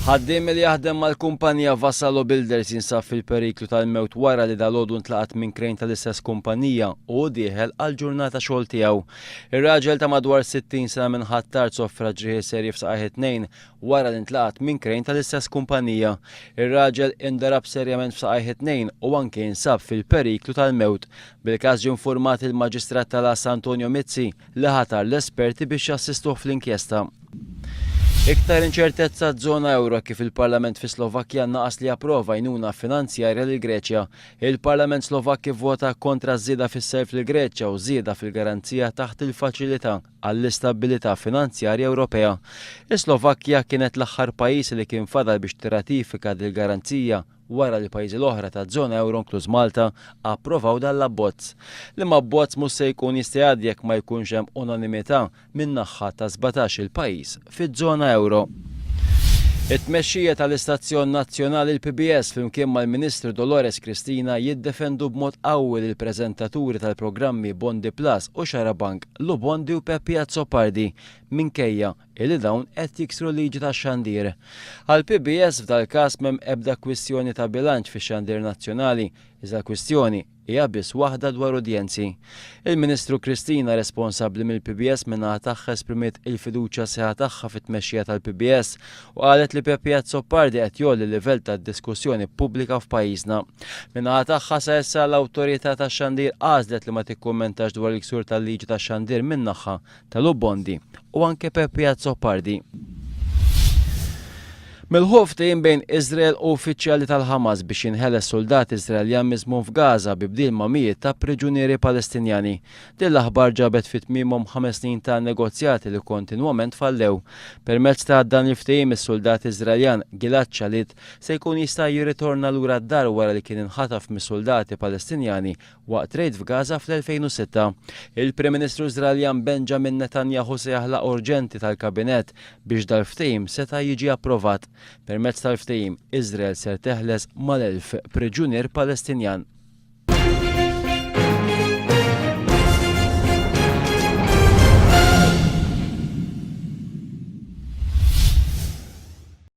Ħaddiem li jaħdem mal-kumpanija Vassallo Builders jinsab fil-periklu tal-mewt wara li dalgħodu ntlaqat minn krejn tal-istess kumpanija u dieħel għall-ġurnata xogħol tiegħu. Ir-raġel ta' madwar 60 sena minn Ħattar sofra ġrieħi serji f'saqajh it-tnejn wara li ntlaqat minn krejn tal-istess kumpanija. Ir-raġel indarab serjament f'saqajh it-tnejn u anke jinsab fil-periklu tal-mewt. Bil-każ ġie infurmat il-Maġistrat tal-As Antonio Mizzi li ħatar l-esperti biex jassistuh fl-inkjesta. Iktar inċertezza żona euro kif il-Parlament fi Slovakkja naqas li approva għajnuna finanzjarja lil Greċja. Il-Parlament Slovakki vvota kontra żieda fis-self lil Greċja u żieda fil-garanzija taħt il-faċilità għall-istabilità finanzjarja Ewropea. Is-Slovakkja kienet l-aħħar pajjiż li kien fadal biex tirratifika dil-garanzija wara li pajjiżi l-oħra ta' żona euro inkluż Malta approvaw dan l-abbozz. L-imma abbozz mhux se jkun jista' jgħaddi jekk ma jkunx hemm unanimità min-naħa ta' 17 il-pajjiż fiż-żona euro. It-tmexxija tal-Istazzjon Nazzjonali l-PBS flimkien mal-Ministru Dolores Cristina jiddefendu b'mod qawwi lill-preżentaturi tal-programmi Bondi Plus u Xarabank Lubondi u Pepi Azzopardi minkejja li dawn qed jiksru liġi tax-xandir. Għall-PBS f'dal-każ m'hemm ebda kwistjoni ta' bilanċ fix-xandir nazzjonali, iżda kwistjoni hija biss waħda dwar udjenzi. Il-Ministru Cristina responsabbli mill-PBS minnaħa tagħha esprimiet il-fiduċja sħiħa tagħha fit-tmexxija tal-PBS u qalet li Pepi Azzopardi qed jolli l-livell tad-diskussjoni pubblika f'pajjiżna. Minnaħa tagħha sa issa l-awtorità tax-xandir għażlet li ma tikkummentax dwar il-ksur tal-liġi tax-xandir min-naħa tal-Lubondi u anke Pepi Azzopardi. Mill-ħuf ftehim bejn Iżrael u uffiċjali tal-Ħamas biex jinħeles soldati Iżraeljan miżmum f'Gaza bi bdil ma' mijiet ta' priġunieri Palestinjani. Din l-aħbar ġabet fit-tmiemhom 5 snin ta' negozjati li kontinwament fallew. Permezz ta' dan il-ftehim is-soldat Iżraeljan Gilad Shalit se jkun jista' jirritorna lura d-dar wara li kien inħataf mis-soldati Palestinjani waqt rejd f'Gaza fl-2006. Il-Prim Ministru Iżraeljan Benjamin Netanyahu se jaħlaq urġenti tal-Kabinett biex dal-ftehim seta' jiġi approvat. Permezz tal-ftehim, Iżrael ser teħles mal-1000 priġunier Palestinjan.